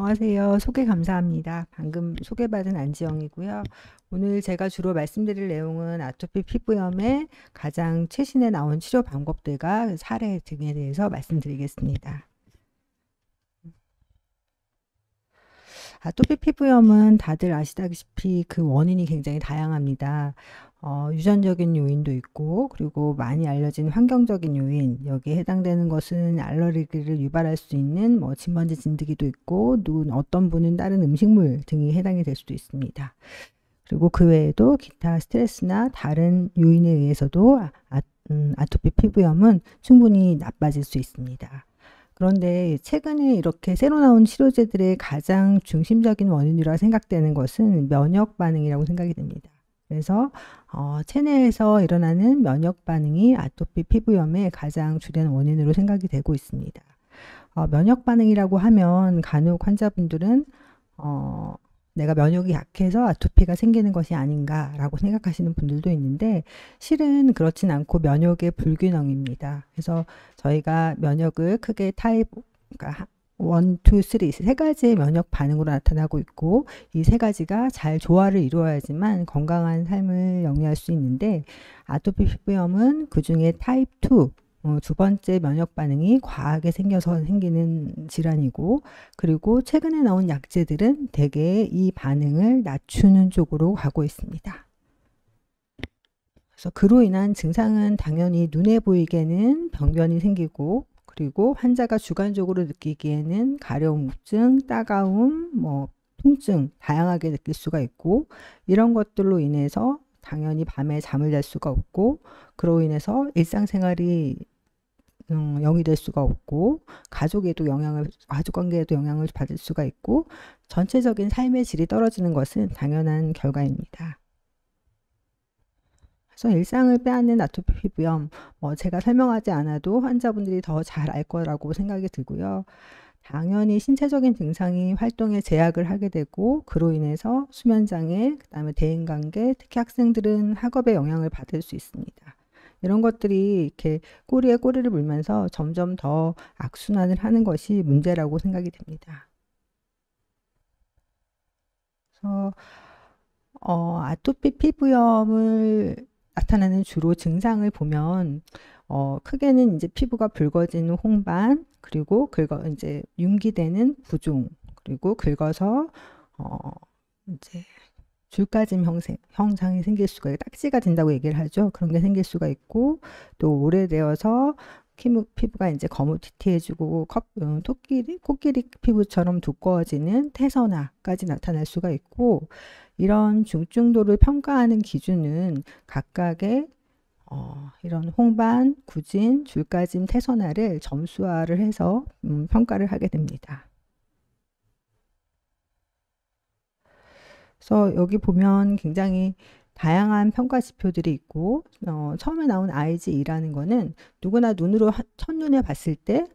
안녕하세요. 소개 감사합니다. 방금 소개받은 안지영이고요. 오늘 제가 주로 말씀드릴 내용은 아토피 피부염의 가장 최신에 나온 치료 방법들과 사례 등에 대해서 말씀드리겠습니다. 아토피 피부염은 다들 아시다시피 그 원인이 굉장히 다양합니다. 유전적인 요인도 있고, 그리고 많이 알려진 환경적인 요인, 여기에 해당되는 것은 알러지를 유발할 수 있는 진먼지 진드기도 있고, 어떤 분은 다른 음식물 등이 해당이 될 수도 있습니다. 그리고 그 외에도 기타 스트레스나 다른 요인에 의해서도 아토피 피부염은 충분히 나빠질 수 있습니다. 그런데 최근에 이렇게 새로 나온 치료제들의 가장 중심적인 원인이라 생각되는 것은 면역 반응이라고 생각이 됩니다. 그래서 체내에서 일어나는 면역 반응이 아토피 피부염의 가장 주된 원인으로 생각이 되고 있습니다. 면역 반응이라고 하면 간혹 환자분들은 내가 면역이 약해서 아토피가 생기는 것이 아닌가라고 생각하시는 분들도 있는데 실은 그렇진 않고 면역의 불균형입니다. 그래서 저희가 면역을 크게 타입, 그러니까 1, 2, 3, 세 가지의 면역 반응으로 나타나고 있고 이 세 가지가 잘 조화를 이루어야지만 건강한 삶을 영위할 수 있는데 아토피 피부염은 그 중에 타입 2, 두 번째 면역 반응이 과하게 생겨서 생기는 질환이고, 그리고 최근에 나온 약제들은 대개 이 반응을 낮추는 쪽으로 가고 있습니다. 그래서 그로 인한 증상은 당연히 눈에 보이게는 병변이 생기고, 그리고 환자가 주관적으로 느끼기에는 가려움, 우증, 따가움, 통증 다양하게 느낄 수가 있고, 이런 것들로 인해서 당연히 밤에 잠을 잘 수가 없고, 그로 인해서 일상생활이 영위될 수가 없고 가족관계에도 영향을 받을 수가 있고 전체적인 삶의 질이 떨어지는 것은 당연한 결과입니다. 그래서 일상을 빼앗는 아토피 피부염, 제가 설명하지 않아도 환자분들이 더 잘 알 거라고 생각이 들고요. 당연히 신체적인 증상이 활동에 제약을 하게 되고 그로 인해서 수면장애, 그다음에 대인관계, 특히 학생들은 학업에 영향을 받을 수 있습니다. 이런 것들이 이렇게 꼬리에 꼬리를 물면서 점점 더 악순환을 하는 것이 문제라고 생각이 됩니다. 그래서 아토피 피부염을 나타나는 주로 증상을 보면 크게는 이제 피부가 붉어지는 홍반, 그리고 이제 융기되는 부종, 그리고 긁어서 이제 줄까짐 형상이 생길 수가 있고, 딱지가 된다고 얘기를 하죠. 그런 게 생길 수가 있고, 또 오래되어서 피부가 이제 거무튀튀해지고 코끼리 피부처럼 두꺼워지는 태선화까지 나타날 수가 있고, 이런 중증도를 평가하는 기준은 각각의 이런 홍반, 구진, 줄까짐, 태선화를 점수화를 해서 평가를 하게 됩니다. 그래서 여기 보면 굉장히 다양한 평가 지표들이 있고 처음에 나온 IGE라는 거는 누구나 눈으로 첫눈에 봤을 때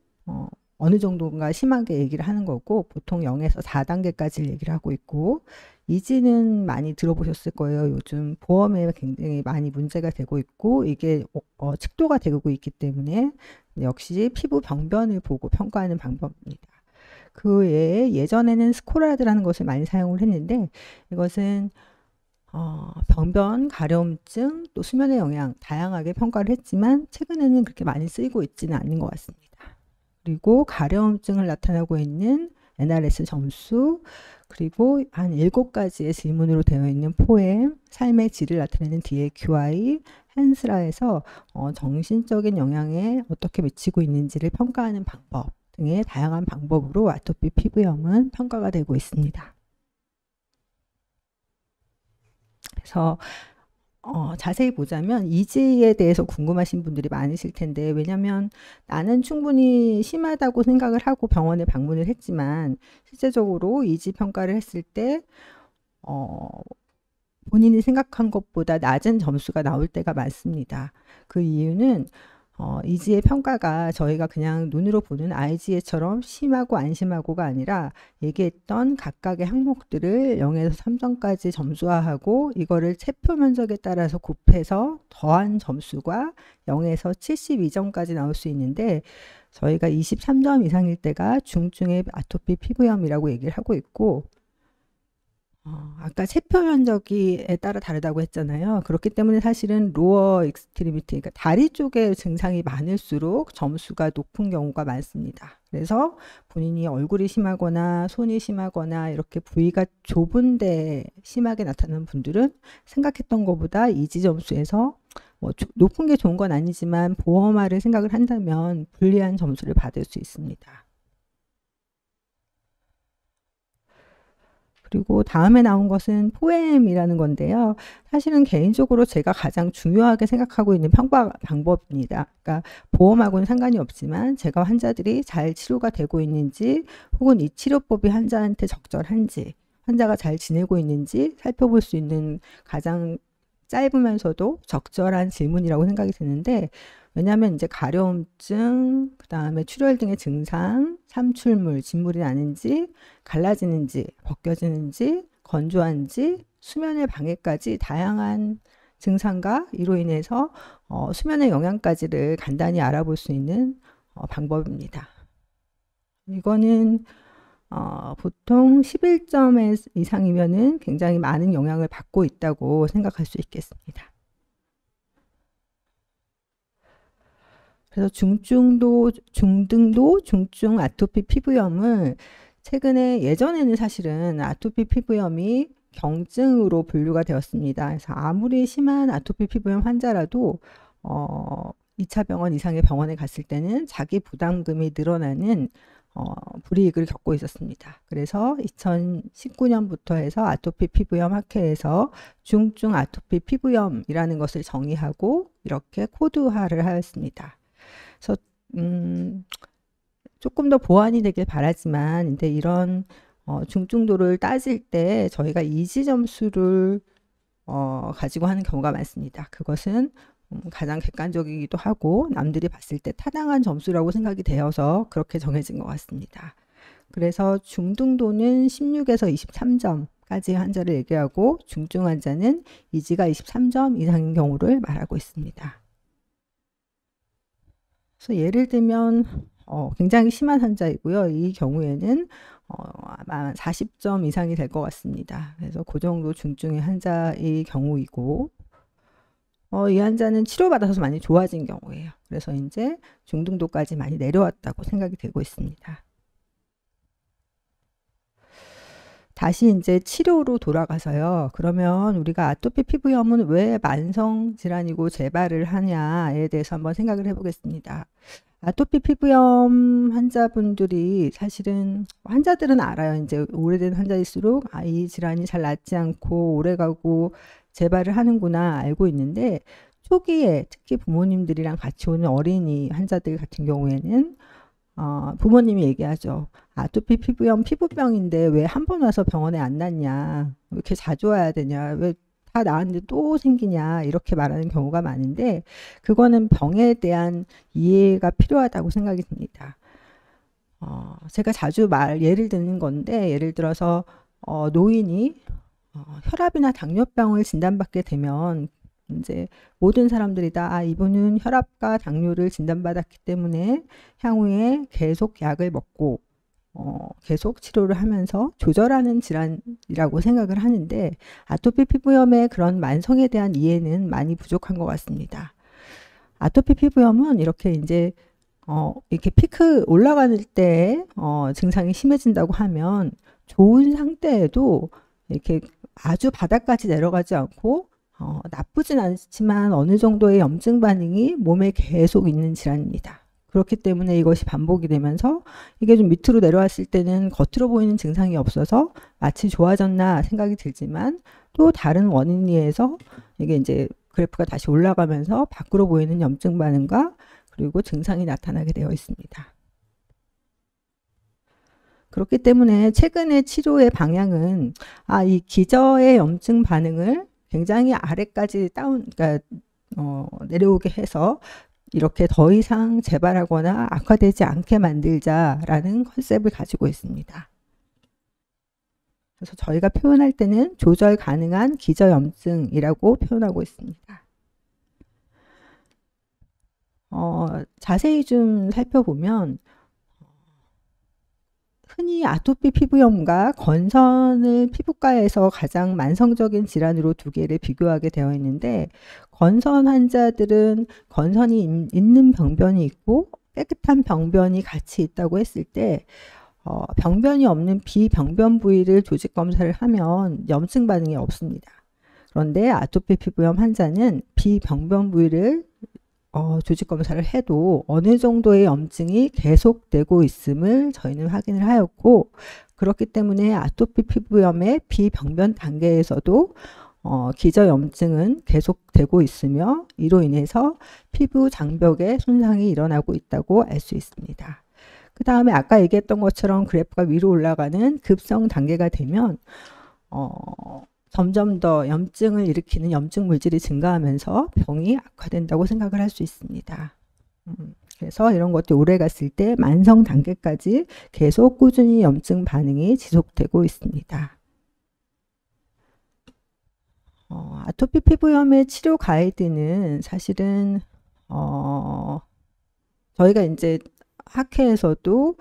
어느 정도인가 심하게 얘기를 하는 거고, 보통 0에서 4단계까지 얘기를 하고 있고, 이지는 많이 들어보셨을 거예요. 요즘 보험에 굉장히 많이 문제가 되고 있고 이게 칙도가 되고 있기 때문에 역시 피부 병변을 보고 평가하는 방법입니다. 그 외에 예전에는 스코라드라는 것을 많이 사용을 했는데 이것은 병변, 가려움증, 또 수면의 영향 다양하게 평가를 했지만 최근에는 그렇게 많이 쓰이고 있지는 않는 것 같습니다. 그리고 가려움증을 나타나고 있는 NRS 점수, 그리고 한 7가지의 질문으로 되어 있는 포엠, 삶의 질을 나타내는 DAQI, 헨스라에서 정신적인 영향에 어떻게 미치고 있는지를 평가하는 방법 등의 다양한 방법으로 아토피 피부염은 평가가 되고 있습니다. 그래서 자세히 보자면 이지에 대해서 궁금하신 분들이 많으실 텐데, 왜냐하면 나는 충분히 심하다고 생각을 하고 병원에 방문을 했지만 실제적으로 이지 평가를 했을 때 본인이 생각한 것보다 낮은 점수가 나올 때가 많습니다. 그 이유는 이지의 평가가 저희가 그냥 눈으로 보는 IGA처럼 심하고 안 심하고가 아니라 얘기했던 각각의 항목들을 0에서 3점까지 점수화하고 이거를 체표 면적에 따라서 곱해서 더한 점수가 0에서 72점까지 나올 수 있는데 저희가 23점 이상일 때가 중증의 아토피 피부염이라고 얘기를 하고 있고 아까 체표 면적에 따라 다르다고 했잖아요. 그렇기 때문에 사실은 로어 익스트리미티, 그러니까 다리 쪽에 증상이 많을수록 점수가 높은 경우가 많습니다. 그래서 본인이 얼굴이 심하거나 손이 심하거나 이렇게 부위가 좁은데 심하게 나타나는 분들은 생각했던 것보다 이지 점수에서 뭐 높은 게 좋은 건 아니지만 보험화를 생각을 한다면 불리한 점수를 받을 수 있습니다. 그리고 다음에 나온 것은 포엠이라는 건데요. 사실은 개인적으로 제가 가장 중요하게 생각하고 있는 평가 방법입니다. 그러니까 보험하고는 상관이 없지만 제가 환자들이 잘 치료가 되고 있는지 혹은 이 치료법이 환자한테 적절한지 환자가 잘 지내고 있는지 살펴볼 수 있는 가장 짧으면서도 적절한 질문이라고 생각이 드는데 왜냐하면 이제 가려움증, 그 다음에 출혈 등의 증상, 삼출물, 진물이 나는지, 갈라지는지, 벗겨지는지, 건조한지, 수면의 방해까지 다양한 증상과 이로 인해서 수면의 영향까지를 간단히 알아볼 수 있는 방법입니다. 이거는 보통 11점 이상이면은 굉장히 많은 영향을 받고 있다고 생각할 수 있겠습니다. 그래서 중등도 중증 아토피 피부염을 최근에 예전에는 사실은 아토피 피부염이 경증으로 분류가 되었습니다. 그래서 아무리 심한 아토피 피부염 환자라도 2차 병원 이상의 병원에 갔을 때는 자기 부담금이 늘어나는 불이익을 겪고 있었습니다. 그래서 2019년부터 해서 아토피 피부염 학회에서 중증 아토피 피부염이라는 것을 정의하고 이렇게 코드화를 하였습니다. 그래서 조금 더 보완이 되길 바라지만 근데 이런 중증도를 따질 때 저희가 이지 점수를 가지고 하는 경우가 많습니다. 그것은 가장 객관적이기도 하고 남들이 봤을 때 타당한 점수라고 생각이 되어서 그렇게 정해진 것 같습니다. 그래서 중등도는 16에서 23점까지 환자를 얘기하고 중증 환자는 이지가 23점 이상인 경우를 말하고 있습니다. 그래서 예를 들면 굉장히 심한 환자이고요. 이 경우에는 아마 40점 이상이 될 것 같습니다. 그래서 그 정도 중증의 환자의 경우이고 이 환자는 치료받아서 많이 좋아진 경우예요. 그래서 이제 중등도까지 많이 내려왔다고 생각이 되고 있습니다. 다시 이제 치료로 돌아가서요. 그러면 우리가 아토피 피부염은 왜 만성 질환이고 재발을 하냐에 대해서 한번 생각을 해보겠습니다. 아토피 피부염 환자분들이 사실은 환자들은 알아요. 이제 오래된 환자일수록 이 질환이 잘 낫지 않고 오래가고 재발을 하는구나 알고 있는데 초기에 특히 부모님들이랑 같이 오는 어린이 환자들 같은 경우에는 부모님이 얘기하죠. 아토피 피부염 피부병인데 왜 한 번 와서 병원에 안 낫냐? 왜 이렇게 자주 와야 되냐? 왜 다 나았는데 또 생기냐? 이렇게 말하는 경우가 많은데 그거는 병에 대한 이해가 필요하다고 생각이 듭니다. 제가 자주 예를 드는 건데 예를 들어서 노인이 혈압이나 당뇨병을 진단받게 되면 이제 모든 사람들이 다 이분은 혈압과 당뇨를 진단받았기 때문에 향후에 계속 약을 먹고 계속 치료를 하면서 조절하는 질환이라고 생각을 하는데 아토피 피부염의 그런 만성에 대한 이해는 많이 부족한 것 같습니다. 아토피 피부염은 이렇게 이제 이렇게 피크 올라가는 때 증상이 심해진다고 하면 좋은 상태에도 이렇게 아주 바닥까지 내려가지 않고 나쁘진 않지만 어느 정도의 염증 반응이 몸에 계속 있는 질환입니다. 그렇기 때문에 이것이 반복이 되면서 이게 좀 밑으로 내려왔을 때는 겉으로 보이는 증상이 없어서 마치 좋아졌나 생각이 들지만 또 다른 원인에 의해서 이게 이제 그래프가 다시 올라가면서 밖으로 보이는 염증 반응과 그리고 증상이 나타나게 되어 있습니다. 그렇기 때문에 최근의 치료의 방향은 이 기저의 염증 반응을 굉장히 아래까지 그러니까 내려오게 해서 이렇게 더 이상 재발하거나 악화되지 않게 만들자라는 컨셉을 가지고 있습니다. 그래서 저희가 표현할 때는 조절 가능한 기저염증이라고 표현하고 있습니다. 자세히 좀 살펴보면 흔히 아토피 피부염과 건선을 피부과에서 가장 만성적인 질환으로 두 개를 비교하게 되어 있는데, 건선 환자들은 건선이 있는 병변이 있고 깨끗한 병변이 같이 있다고 했을 때 병변이 없는 비병변 부위를 조직 검사를 하면 염증 반응이 없습니다. 그런데 아토피 피부염 환자는 비병변 부위를 조직 검사를 해도 어느 정도의 염증이 계속되고 있음을 저희는 확인을 하였고, 그렇기 때문에 아토피 피부염의 비병변 단계에서도 기저염증은 계속되고 있으며 이로 인해서 피부 장벽에 손상이 일어나고 있다고 알 수 있습니다. 그 다음에 아까 얘기했던 것처럼 그래프가 위로 올라가는 급성 단계가 되면 점점 더 염증을 일으키는 염증 물질이 증가하면서 병이 악화된다고 생각을 할 수 있습니다. 그래서 이런 것들이 오래 갔을 때 만성 단계까지 계속 꾸준히 염증 반응이 지속되고 있습니다. 아토피 피부염의 치료 가이드는 사실은 저희가 이제 학회에서도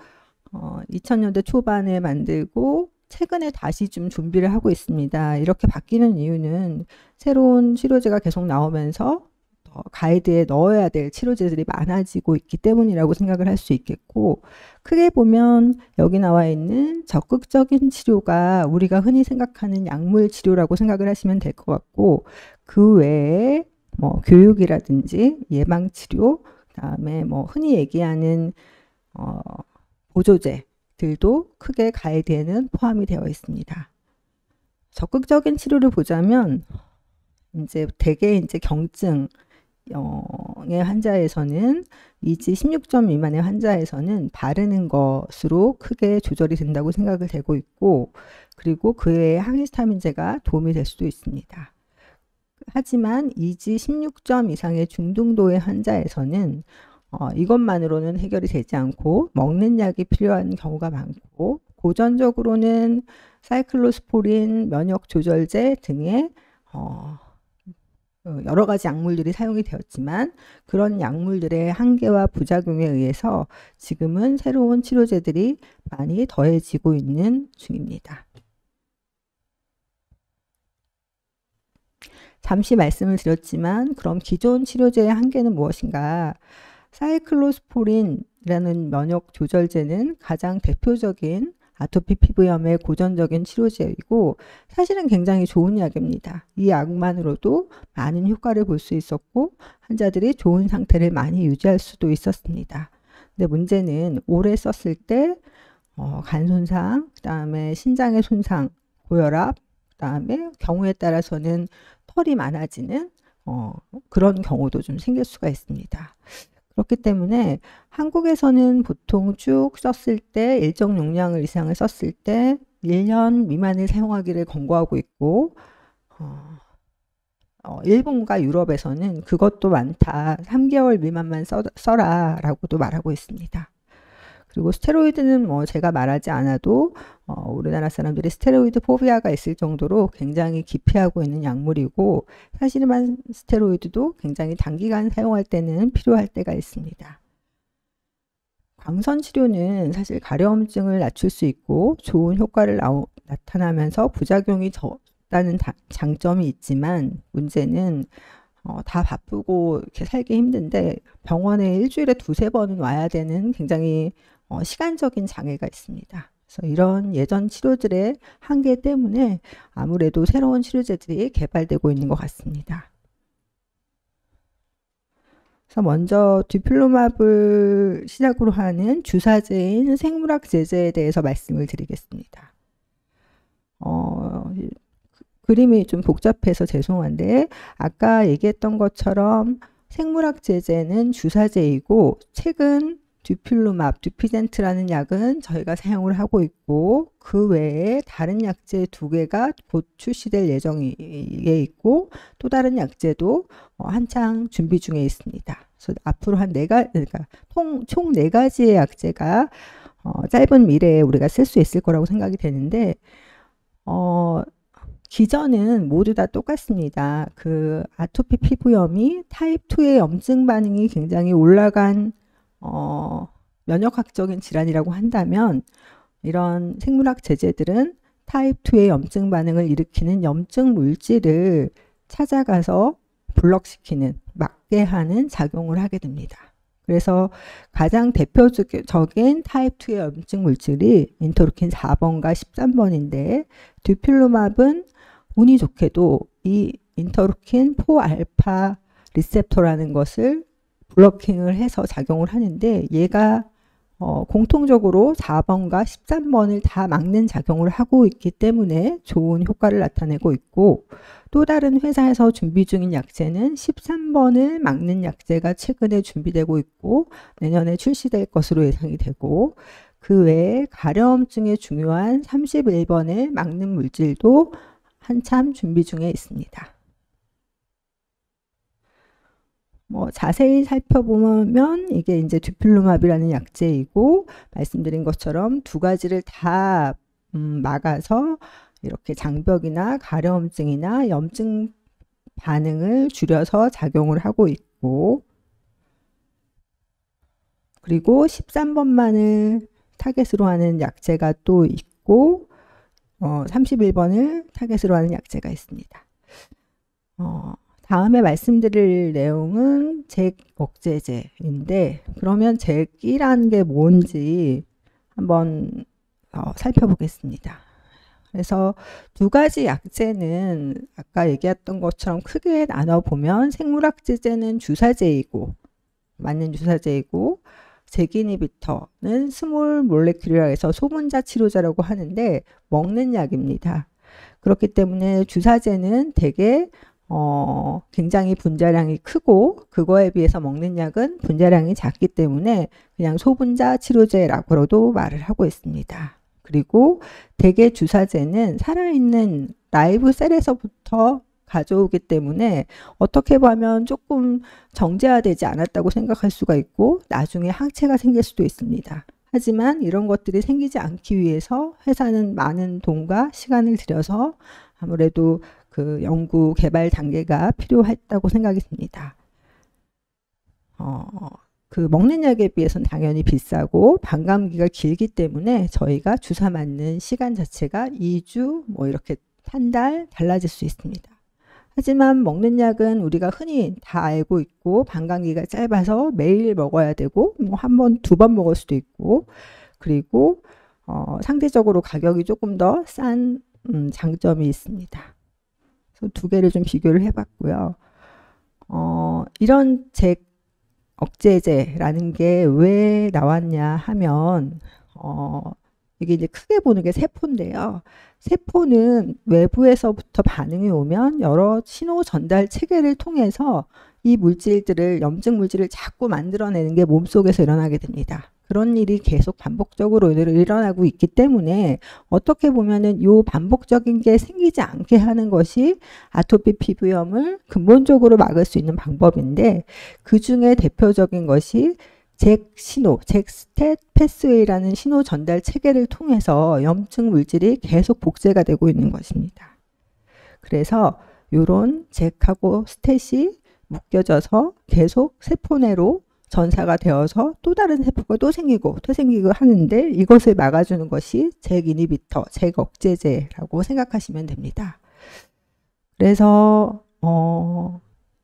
2000년대 초반에 만들고 최근에 다시 좀 준비를 하고 있습니다. 이렇게 바뀌는 이유는 새로운 치료제가 계속 나오면서 가이드에 넣어야 될 치료제들이 많아지고 있기 때문이라고 생각을 할 수 있겠고, 크게 보면 여기 나와 있는 적극적인 치료가 우리가 흔히 생각하는 약물 치료라고 생각을 하시면 될 것 같고, 그 외에 뭐 교육이라든지 예방 치료, 그다음에 뭐 흔히 얘기하는 보조제 들도 크게 가이드에는 포함이 되어 있습니다. 적극적인 치료를 보자면 이제 대개 이제 경증의 환자에서는 이지 16점 미만의 환자에서는 바르는 것으로 크게 조절이 된다고 생각을 되고 있고, 그리고 그 외에 항히스타민제가 도움이 될 수도 있습니다. 하지만 이지 16점 이상의 중등도의 환자에서는 이것만으로는 해결이 되지 않고 먹는 약이 필요한 경우가 많고, 고전적으로는 사이클로스포린, 면역 조절제 등의 여러 가지 약물들이 사용이 되었지만 그런 약물들의 한계와 부작용에 의해서 지금은 새로운 치료제들이 많이 더해지고 있는 중입니다. 잠시 말씀을 드렸지만 그럼 기존 치료제의 한계는 무엇인가? 사이클로스포린이라는 면역 조절제는 가장 대표적인 아토피 피부염의 고전적인 치료제이고 사실은 굉장히 좋은 약입니다. 이 약만으로도 많은 효과를 볼 수 있었고 환자들이 좋은 상태를 많이 유지할 수도 있었습니다. 근데 문제는 오래 썼을 때 간 손상, 그 다음에 신장의 손상, 고혈압, 그 다음에 경우에 따라서는 털이 많아지는 그런 경우도 좀 생길 수가 있습니다. 그렇기 때문에 한국에서는 보통 쭉 썼을 때 일정 용량을 이상을 썼을 때 1년 미만을 사용하기를 권고하고 있고 일본과 유럽에서는 그것도 많다. 3개월 미만만 써라 라고도 말하고 있습니다. 그리고 스테로이드는 뭐 제가 말하지 않아도 우리나라 사람들이 스테로이드 포비아가 있을 정도로 굉장히 기피하고 있는 약물이고 사실은 스테로이드도 굉장히 단기간 사용할 때는 필요할 때가 있습니다. 광선 치료는 사실 가려움증을 낮출 수 있고 좋은 효과를 나타나면서 부작용이 적다는 장점이 있지만 문제는 다 바쁘고 이렇게 살기 힘든데 병원에 일주일에 2-3번은 와야 되는 굉장히 시간적인 장애가 있습니다. 그래서 이런 예전 치료들의 한계 때문에 아무래도 새로운 치료제들이 개발되고 있는 것 같습니다. 그래서 먼저 디플로마블 시작으로 하는 주사제인 생물학 제제에 대해서 말씀을 드리겠습니다. 그림이 좀 복잡해서 죄송한데 아까 얘기했던 것처럼 생물학 제제는 주사제이고 최근 듀필루맙, 듀피젠트라는 약은 저희가 사용을 하고 있고 그 외에 다른 약제 2개가 곧 출시될 예정에 있고 또 다른 약제도 한창 준비 중에 있습니다. 그래서 앞으로 한 그러니까 총 4가지의 약제가 짧은 미래에 우리가 쓸 수 있을 거라고 생각이 되는데, 기전은 모두 다 똑같습니다. 그 아토피 피부염이 타입 2의 염증 반응이 굉장히 올라간 면역학적인 질환이라고 한다면, 이런 생물학 제제들은 타입 2의 염증 반응을 일으키는 염증 물질을 찾아가서 블럭시키는, 막게 하는 작용을 하게 됩니다. 그래서 가장 대표적인 타입 2의 염증 물질이 인터루킨 4번과 13번인데, 듀필루맙은 운이 좋게도 이 인터루킨 4알파 리셉터라는 것을 블러킹을 해서 작용을 하는데, 얘가 공통적으로 4번과 13번을 다 막는 작용을 하고 있기 때문에 좋은 효과를 나타내고 있고, 또 다른 회사에서 준비 중인 약제는 13번을 막는 약제가 최근에 준비되고 있고 내년에 출시될 것으로 예상이 되고, 그 외에 가려움증에 중요한 31번을 막는 물질도 한참 준비 중에 있습니다. 자세히 살펴보면 이게 이제 듀필루맙이라는 약제이고, 말씀드린 것처럼 2가지를 다 막아서 이렇게 장벽이나 가려움증이나 염증 반응을 줄여서 작용을 하고 있고, 그리고 13번만을 타겟으로 하는 약제가 또 있고, 31번을 타겟으로 하는 약제가 있습니다. 다음에 말씀드릴 내용은 잭 억제제인데, 그러면 잭이라는 게 뭔지 한번 살펴보겠습니다. 그래서 2가지 약제는 아까 얘기했던 것처럼 크게 나눠보면, 생물학 제제는 주사제이고, 맞는 주사제이고, 잭 이니비터는 스몰 몰레큘이라 해서 소분자 치료제라고 하는데 먹는 약입니다. 그렇기 때문에 주사제는 되게 굉장히 분자량이 크고, 그거에 비해서 먹는 약은 분자량이 작기 때문에 그냥 소분자 치료제라고도 말을 하고 있습니다. 그리고 대개 주사제는 살아있는 라이브 셀에서부터 가져오기 때문에 어떻게 보면 조금 정제화되지 않았다고 생각할 수가 있고, 나중에 항체가 생길 수도 있습니다. 하지만 이런 것들이 생기지 않기 위해서 회사는 많은 돈과 시간을 들여서 아무래도 그 연구 개발 단계가 필요했다고 생각이 듭니다. 그 먹는 약에 비해서는 당연히 비싸고 반감기가 길기 때문에 저희가 주사 맞는 시간 자체가 2주 뭐 이렇게 한 달 달라질 수 있습니다. 하지만 먹는 약은 우리가 흔히 다 알고 있고, 반감기가 짧아서 매일 먹어야 되고, 뭐 한 번, 2번 먹을 수도 있고, 그리고 상대적으로 가격이 조금 더 싼 장점이 있습니다. 그래서 2개를 좀 비교를 해봤고요. 이런 잭 억제제라는 게 왜 나왔냐 하면, 이게 이제 크게 보는 게 세포인데요. 세포는 외부에서부터 반응이 오면 여러 신호 전달 체계를 통해서 이 물질들을, 염증 물질을 자꾸 만들어내는 게 몸속에서 일어나게 됩니다. 그런 일이 계속 반복적으로 일어나고 있기 때문에 어떻게 보면은 요 반복적인 게 생기지 않게 하는 것이 아토피 피부염을 근본적으로 막을 수 있는 방법인데, 그 중에 대표적인 것이 잭 신호, 잭 스탯 패스웨이라는 신호 전달 체계를 통해서 염증 물질이 계속 복제가 되고 있는 것입니다. 그래서 이런 잭하고 스탯이 묶여져서 계속 세포 내로 전사가 되어서 또 다른 세포가 또 생기고 또 생기고 하는데, 이것을 막아주는 것이 잭 이니비터, 잭 억제제라고 생각하시면 됩니다. 그래서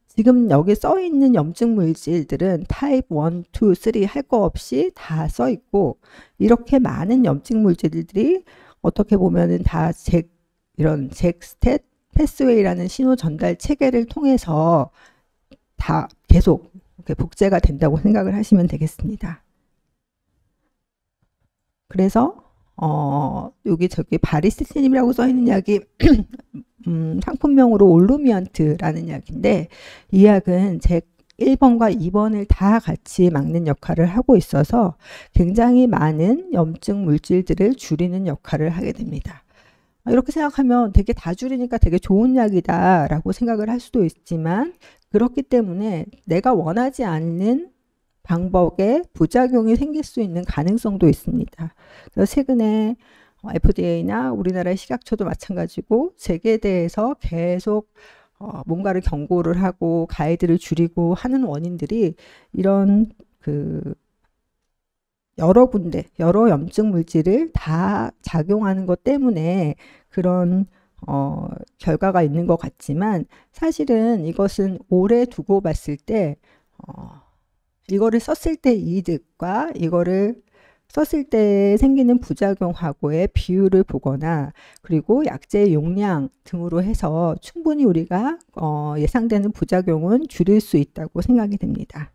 지금 여기 써 있는 염증 물질들은 타입 1, 2, 3 할 거 없이 다 써 있고, 이렇게 많은 염증 물질들이 어떻게 보면은 다 이런 잭 스탯 패스웨이라는 신호 전달 체계를 통해서 다 계속 이렇게 복제가 된다고 생각을 하시면 되겠습니다. 그래서 여기 저기 바리세틴이라고 써 있는 약이 상품명으로 올루미언트라는 약인데, 이 약은 잭 1번과 2번을 다 같이 막는 역할을 하고 있어서 굉장히 많은 염증 물질들을 줄이는 역할을 하게 됩니다. 이렇게 생각하면 되게 다줄이니까 되게 좋은 약이다 라고 생각을 할 수도 있지만, 그렇기 때문에 내가 원하지 않는 방법에 부작용이 생길 수 있는 가능성도 있습니다. 그래서 최근에 FDA나 우리나라의 식약처도 마찬가지고 세계대에서 계속 뭔가를 경고를 하고 가이드를 줄이고 하는 원인들이 이런 여러 군데, 여러 염증 물질을 다 작용하는 것 때문에 그런 결과가 있는 것 같지만, 사실은 이것은 오래 두고 봤을 때 이거를 썼을 때 이득과 이거를 썼을 때 생기는 부작용하고의 비율을 보거나, 그리고 약제의 용량 등으로 해서 충분히 우리가 예상되는 부작용은 줄일 수 있다고 생각이 됩니다.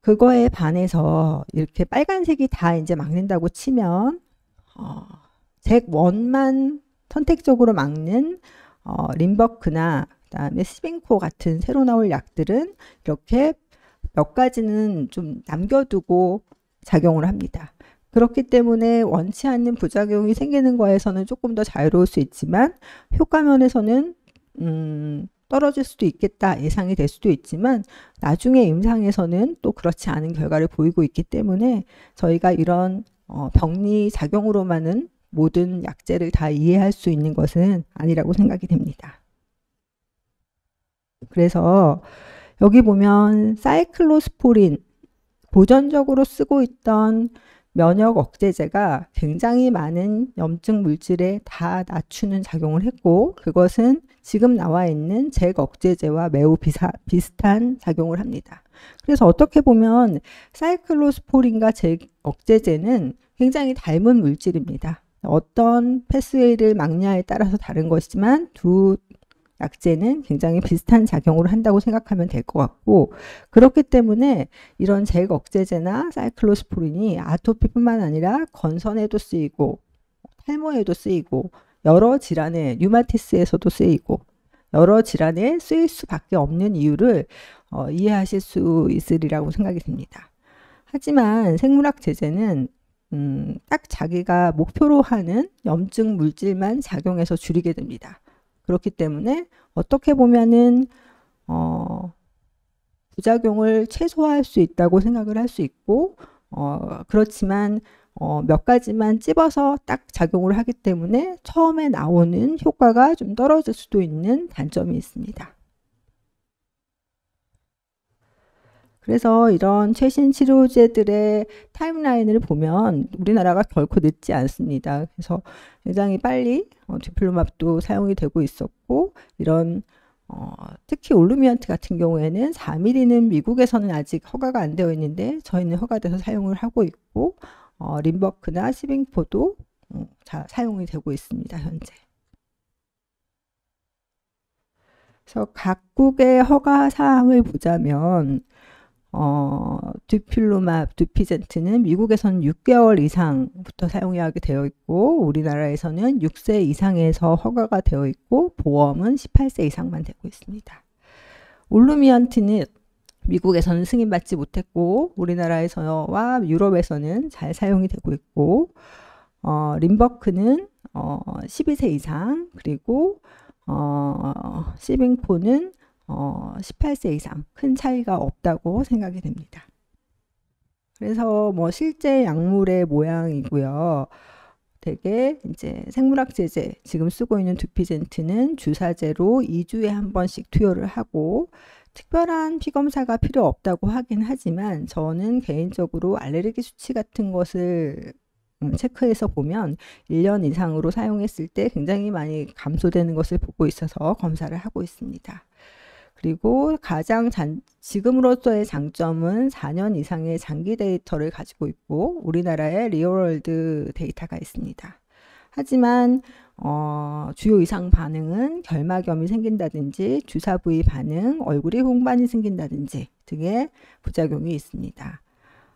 그거에 반해서 이렇게 빨간색이 다 이제 막는다고 치면 잭1만 선택적으로 막는 림버크나 그다음에 시빙포 같은 새로 나올 약들은 이렇게 몇 가지는 좀 남겨두고 작용을 합니다. 그렇기 때문에 원치 않는 부작용이 생기는 거에서는 조금 더 자유로울 수 있지만, 효과면에서는 떨어질 수도 있겠다 예상이 될 수도 있지만, 나중에 임상에서는 또 그렇지 않은 결과를 보이고 있기 때문에 저희가 이런 병리 작용으로만은 모든 약제를 다 이해할 수 있는 것은 아니라고 생각이 됩니다. 그래서 여기 보면 사이클로스포린, 보전적으로 쓰고 있던 면역 억제제가 굉장히 많은 염증 물질에 다 낮추는 작용을 했고, 그것은 지금 나와 있는 잭 억제제와 매우 비슷한 작용을 합니다. 그래서 어떻게 보면 사이클로스포린과 잭 억제제는 굉장히 닮은 물질입니다. 어떤 패스웨이를 막냐에 따라서 다른 것이지만 두 약제는 굉장히 비슷한 작용을 한다고 생각하면 될 것 같고, 그렇기 때문에 이런 잭 억제제나 사이클로스포린이 아토피뿐만 아니라 건선에도 쓰이고 탈모에도 쓰이고 여러 질환에, 류마티스에서도 쓰이고 여러 질환에 쓰일 수밖에 없는 이유를 이해하실 수 있으리라고 생각이 듭니다. 하지만 생물학 제제는 딱 자기가 목표로 하는 염증 물질만 작용해서 줄이게 됩니다. 그렇기 때문에 어떻게 보면은 부작용을 최소화할 수 있다고 생각을 할 수 있고, 그렇지만 몇 가지만 찝어서 딱 작용을 하기 때문에 처음에 나오는 효과가 좀 떨어질 수도 있는 단점이 있습니다. 그래서 이런 최신 치료제들의 타임라인을 보면 우리나라가 결코 늦지 않습니다. 그래서 굉장히 빨리 디플로맙도 사용이 되고 있었고, 이런 특히 올루미안트 같은 경우에는 4mm는 미국에서는 아직 허가가 안 되어 있는데 저희는 허가돼서 사용을 하고 있고, 림버크나 시빙포도 사용이 되고 있습니다, 현재. 그래서 각국의 허가 사항을 보자면 디플로맙, 두피젠트는 미국에서는 6개월 이상부터 사용하게 되어 있고, 우리나라에서는 6세 이상에서 허가가 되어 있고, 보험은 18세 이상만 되고 있습니다. 올루미안트는 미국에서는 승인받지 못했고, 우리나라에서와 유럽에서는 잘 사용이 되고 있고, 림버크는 12세 이상, 그리고 시빙포는 18세 이상, 큰 차이가 없다고 생각이 됩니다. 그래서 뭐 실제 약물의 모양이고요. 되게 이제 생물학 제제, 지금 쓰고 있는 두피젠트는 주사제로 2주에 한 번씩 투여를 하고, 특별한 피검사가 필요 없다고 하긴 하지만 저는 개인적으로 알레르기 수치 같은 것을 체크해서 보면 1년 이상으로 사용했을 때 굉장히 많이 감소되는 것을 보고 있어서 검사를 하고 있습니다. 그리고 가장 지금으로서의 장점은 4년 이상의 장기 데이터를 가지고 있고, 우리나라에 리얼월드 데이터가 있습니다. 하지만 주요 이상 반응은 결막염이 생긴다든지 주사 부위 반응, 얼굴이 홍반이 생긴다든지 등의 부작용이 있습니다.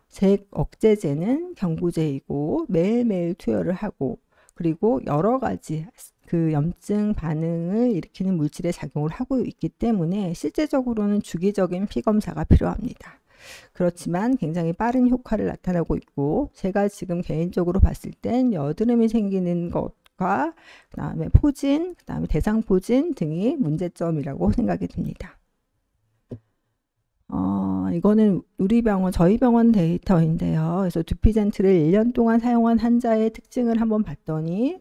잭 억제제는 경부제이고 매일매일 투여를 하고, 그리고 여러 가지 그 염증 반응을 일으키는 물질의 작용을 하고 있기 때문에 실제적으로는 주기적인 피검사가 필요합니다. 그렇지만 굉장히 빠른 효과를 나타나고 있고, 제가 지금 개인적으로 봤을 땐 여드름이 생기는 것과 그다음에 포진, 그다음에 대상포진 등이 문제점이라고 생각이 듭니다. 이거는 우리 병원, 저희 병원 데이터인데요. 그래서 두피젠트를 1년 동안 사용한 환자의 특징을 한번 봤더니,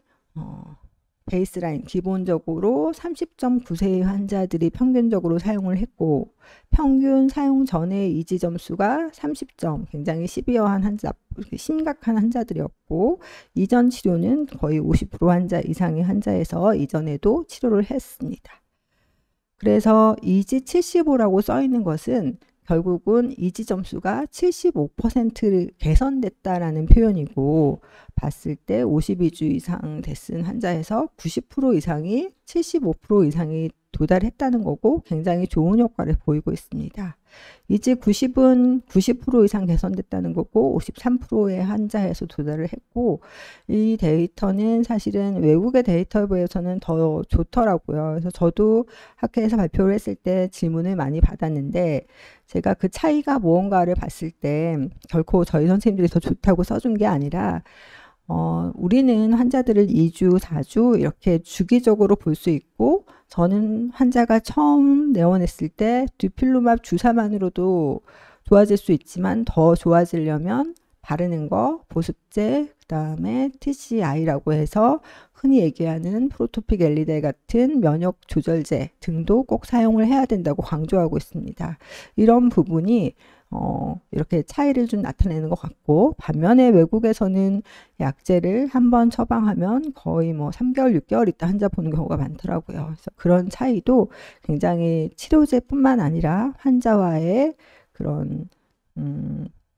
베이스라인 기본적으로 30.9세의 환자들이 평균적으로 사용을 했고, 평균 사용 전의 이지 점수가 30점, 굉장히 시비어한 환자, 심각한 환자들이었고, 이전 치료는 거의 50% 환자 이상의 환자에서 이전에도 치료를 했습니다. 그래서 이지 75라고 써 있는 것은 결국은 이지 점수가 75% 개선됐다라는 표현이고, 봤을 때 52주 이상 됐은 환자에서 90% 이상이 75% 이상이 도달했다는 거고, 굉장히 좋은 효과를 보이고 있습니다. 이제 90은 90% 이상 개선됐다는 거고, 53%의 환자에서 도달을 했고, 이 데이터는 사실은 외국의 데이터에 비해서는 더 좋더라고요. 그래서 저도 학회에서 발표를 했을 때 질문을 많이 받았는데, 제가 그 차이가 무언가를 봤을 때 결코 저희 선생님들이 더 좋다고 써준 게 아니라, 우리는 환자들을 2주, 4주 이렇게 주기적으로 볼 수 있고, 저는 환자가 처음 내원했을 때 듀필루맙 주사만으로도 좋아질 수 있지만, 더 좋아지려면 바르는 거, 보습제, 그 다음에 TCI라고 해서 흔히 얘기하는 프로토픽 엘리델 같은 면역 조절제 등도 꼭 사용을 해야 된다고 강조하고 있습니다. 이런 부분이 이렇게 차이를 좀 나타내는 것 같고, 반면에 외국에서는 약제를 한번 처방하면 거의 뭐 3개월, 6개월 있다 환자 보는 경우가 많더라고요. 그래서 그런 차이도 굉장히 치료제뿐만 아니라 환자와의 그런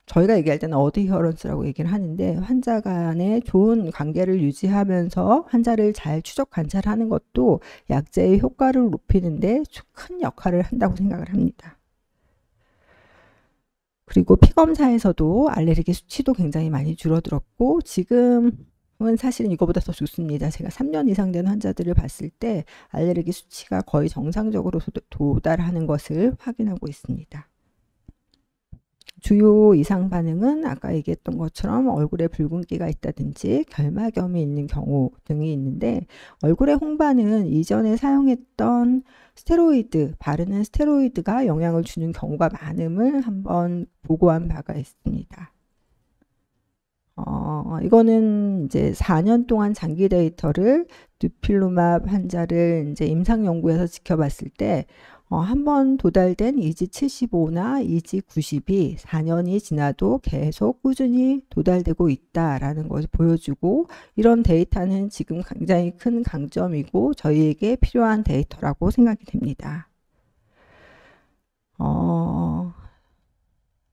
저희가 얘기할 때는 어드히어런스라고 얘기를 하는데, 환자 간의 좋은 관계를 유지하면서 환자를 잘 추적 관찰하는 것도 약제의 효과를 높이는데 큰 역할을 한다고 생각을 합니다. 그리고 피검사에서도 알레르기 수치도 굉장히 많이 줄어들었고, 지금은 사실은 이거보다 더 좋습니다. 제가 3년 이상 된 환자들을 봤을 때 알레르기 수치가 거의 정상적으로 도달하는 것을 확인하고 있습니다. 주요 이상 반응은 아까 얘기했던 것처럼 얼굴에 붉은기가 있다든지 결막염이 있는 경우 등이 있는데, 얼굴의 홍반은 이전에 사용했던 스테로이드, 바르는 스테로이드가 영향을 주는 경우가 많음을 한번 보고한 바가 있습니다. 이거는 이제 4년 동안 장기 데이터를 듀필루맙 환자를 이제 임상 연구에서 지켜봤을 때, 한번 도달된 이지 75나 이지 90이 4년이 지나도 계속 꾸준히 도달되고 있다라는 것을 보여주고, 이런 데이터는 지금 굉장히 큰 강점이고 저희에게 필요한 데이터라고 생각이 됩니다.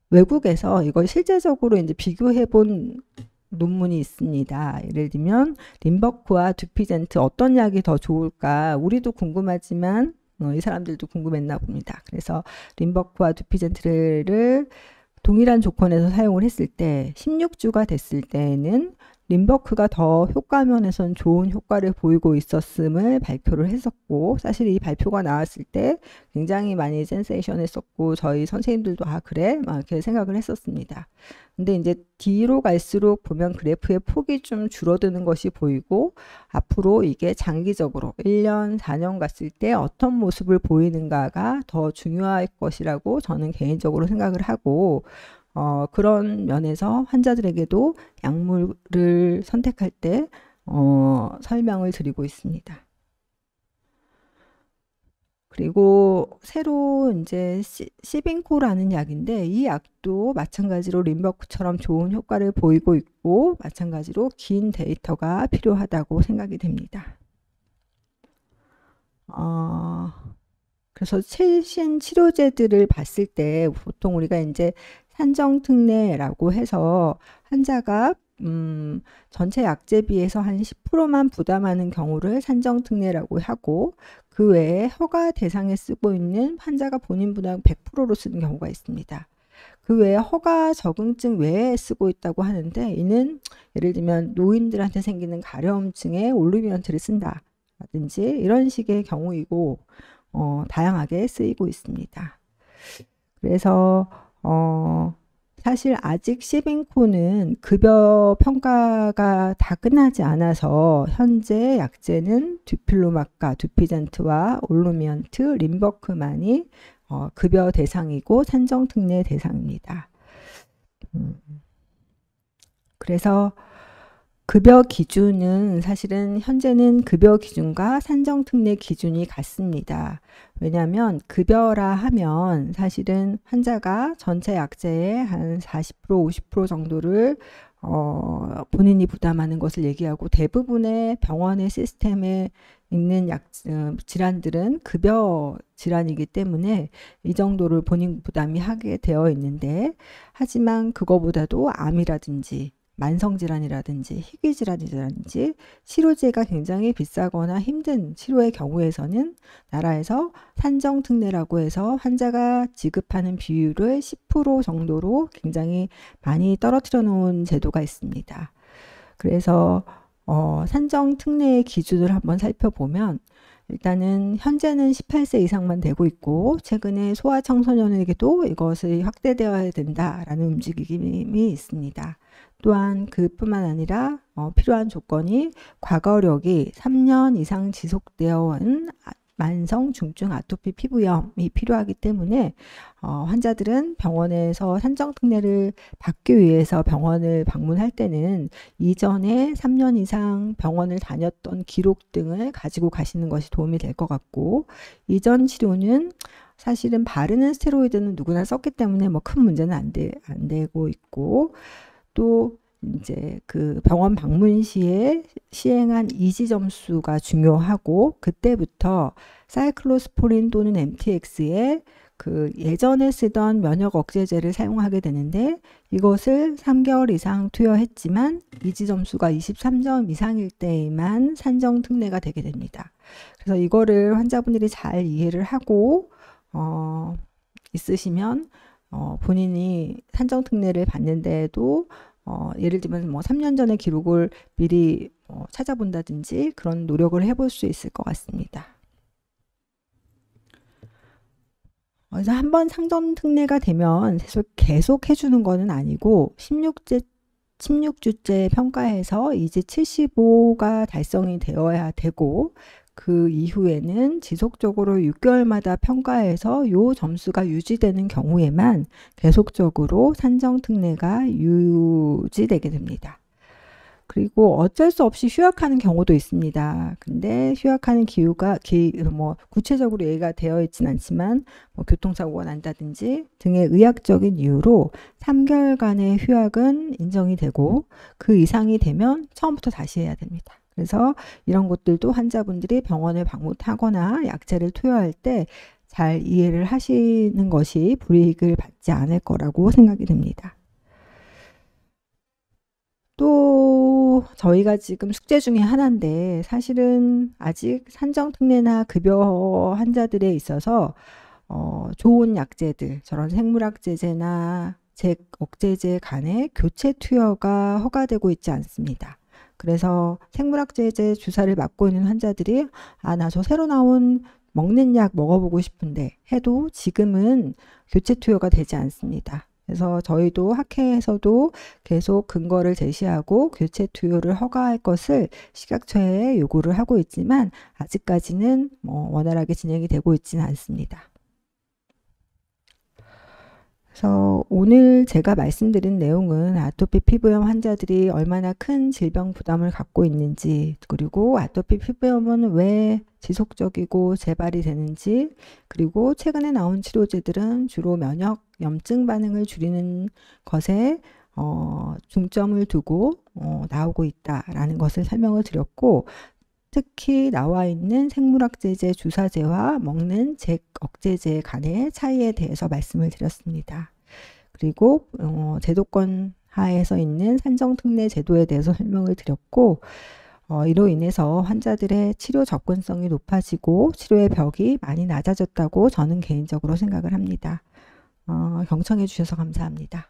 외국에서 이걸 실제적으로 이제 비교해 본 논문이 있습니다. 예를 들면 림버크와 두피젠트 어떤 약이 더 좋을까? 우리도 궁금하지만 이 사람들도 궁금했나 봅니다. 그래서 림버크와 두피젠트를 동일한 조건에서 사용을 했을 때 16주가 됐을 때에는 림버크가 더 효과면에선 좋은 효과를 보이고 있었음을 발표를 했었고, 사실 이 발표가 나왔을 때 굉장히 많이 센세이션했었고, 저희 선생님들도 그래? 막 이렇게 생각을 했었습니다. 근데 이제 뒤로 갈수록 보면 그래프의 폭이 좀 줄어드는 것이 보이고, 앞으로 이게 장기적으로 1년, 4년 갔을 때 어떤 모습을 보이는가가 더 중요할 것이라고 저는 개인적으로 생각을 하고, 그런 면에서 환자들에게도 약물을 선택할 때 설명을 드리고 있습니다. 그리고 새로 이제 시빙코라는 약인데, 이 약도 마찬가지로 림버크처럼 좋은 효과를 보이고 있고, 마찬가지로 긴 데이터가 필요하다고 생각이 됩니다. 그래서 최신 치료제들을 봤을 때 보통 우리가 이제 산정특례라고 해서 환자가 전체 약제 비해서 한 10%만 부담하는 경우를 산정특례라고 하고, 그 외에 허가 대상에 쓰고 있는 환자가 본인 부담 100%로 쓰는 경우가 있습니다. 그 외에 허가 적응증 외에 쓰고 있다고 하는데, 이는 예를 들면 노인들한테 생기는 가려움증에 올리비언트를 쓴다 라든지 이런 식의 경우이고, 다양하게 쓰이고 있습니다. 그래서 사실 아직 시빙코는 급여 평가가 다 끝나지 않아서 현재 약제는 듀필로마카, 듀피잔트와 올루미언트, 림버크만이 급여 대상이고 산정특례 대상입니다. 그래서 급여 기준은 사실은 현재는 급여 기준과 산정특례 기준이 같습니다. 왜냐하면 급여라 하면 사실은 환자가 전체 약제의 한 40%, 50% 정도를 본인이 부담하는 것을 얘기하고 대부분의 병원의 시스템에 있는 질환들은 급여 질환이기 때문에 이 정도를 본인 부담이 하게 되어 있는데 하지만 그거보다도 암이라든지 만성질환이라든지 희귀질환이라든지 치료제가 굉장히 비싸거나 힘든 치료의 경우에서는 나라에서 산정특례라고 해서 환자가 지급하는 비율을 10% 정도로 굉장히 많이 떨어뜨려 놓은 제도가 있습니다. 그래서 산정특례의 기준을 한번 살펴보면 일단은 현재는 18세 이상만 되고 있고 최근에 소아청소년에게도 이것이 확대되어야 된다라는 움직임이 있습니다. 또한 그뿐만 아니라 필요한 조건이 과거력이 3년 이상 지속되어 온 만성 중증 아토피 피부염이 필요하기 때문에 환자들은 병원에서 산정특례를 받기 위해서 병원을 방문할 때는 이전에 3년 이상 병원을 다녔던 기록 등을 가지고 가시는 것이 도움이 될 것 같고 이전 치료는 사실은 바르는 스테로이드는 누구나 썼기 때문에 뭐 큰 문제는 안 되고 있고 또 이제 그 병원 방문 시에 시행한 이지 점수가 중요하고 그때부터 사이클로스포린 또는 MTX에 그 예전에 쓰던 면역 억제제를 사용하게 되는데 이것을 3개월 이상 투여했지만 이지 점수가 23점 이상일 때에만 산정 특례가 되게 됩니다. 그래서 이거를 환자분들이 잘 이해를 하고 있으시면 본인이 산정 특례를 받는데도 예를 들면 뭐 3년 전의 기록을 미리 찾아본다든지 그런 노력을 해볼 수 있을 것 같습니다. 그래서 한번 상정 특례가 되면 계속 해주는 거는 아니고 16주째 평가해서 이제 75가 달성이 되어야 되고 그 이후에는 지속적으로 6개월마다 평가해서 요 점수가 유지되는 경우에만 계속적으로 산정특례가 유지되게 됩니다. 그리고 어쩔 수 없이 휴학하는 경우도 있습니다. 근데 휴학하는 기후가 뭐 구체적으로 얘기가 되어 있진 않지만 뭐 교통사고가 난다든지 등의 의학적인 이유로 3개월간의 휴학은 인정이 되고 그 이상이 되면 처음부터 다시 해야 됩니다. 그래서 이런 것들도 환자분들이 병원을 방문하거나 약제를 투여할 때 잘 이해를 하시는 것이 불이익을 받지 않을 거라고 생각이 됩니다. 또 저희가 지금 숙제 중에 하나인데 사실은 아직 산정특례나 급여 환자들에 있어서 좋은 약제들, 저런 생물학제제나 잭억제제 간의 교체 투여가 허가되고 있지 않습니다. 그래서 생물학제제 주사를 맞고 있는 환자들이 나 저 새로 나온 먹는 약 먹어보고 싶은데 해도 지금은 교체 투여가 되지 않습니다. 그래서 저희도 학회에서도 계속 근거를 제시하고 교체 투여를 허가할 것을 식약처에 요구를 하고 있지만 아직까지는 원활하게 진행이 되고 있지는 않습니다. 그래서 오늘 제가 말씀드린 내용은 아토피 피부염 환자들이 얼마나 큰 질병 부담을 갖고 있는지, 그리고 아토피 피부염은 왜 지속적이고 재발이 되는지, 그리고 최근에 나온 치료제들은 주로 면역 염증 반응을 줄이는 것에 중점을 두고 나오고 있다라는 것을 설명을 드렸고, 특히 나와 있는 생물학제제 주사제와 먹는 잭억제제 간의 차이에 대해서 말씀을 드렸습니다. 그리고 제도권 하에서 있는 산정특례 제도에 대해서 설명을 드렸고 이로 인해서 환자들의 치료 접근성이 높아지고 치료의 벽이 많이 낮아졌다고 저는 개인적으로 생각을 합니다. 경청해 주셔서 감사합니다.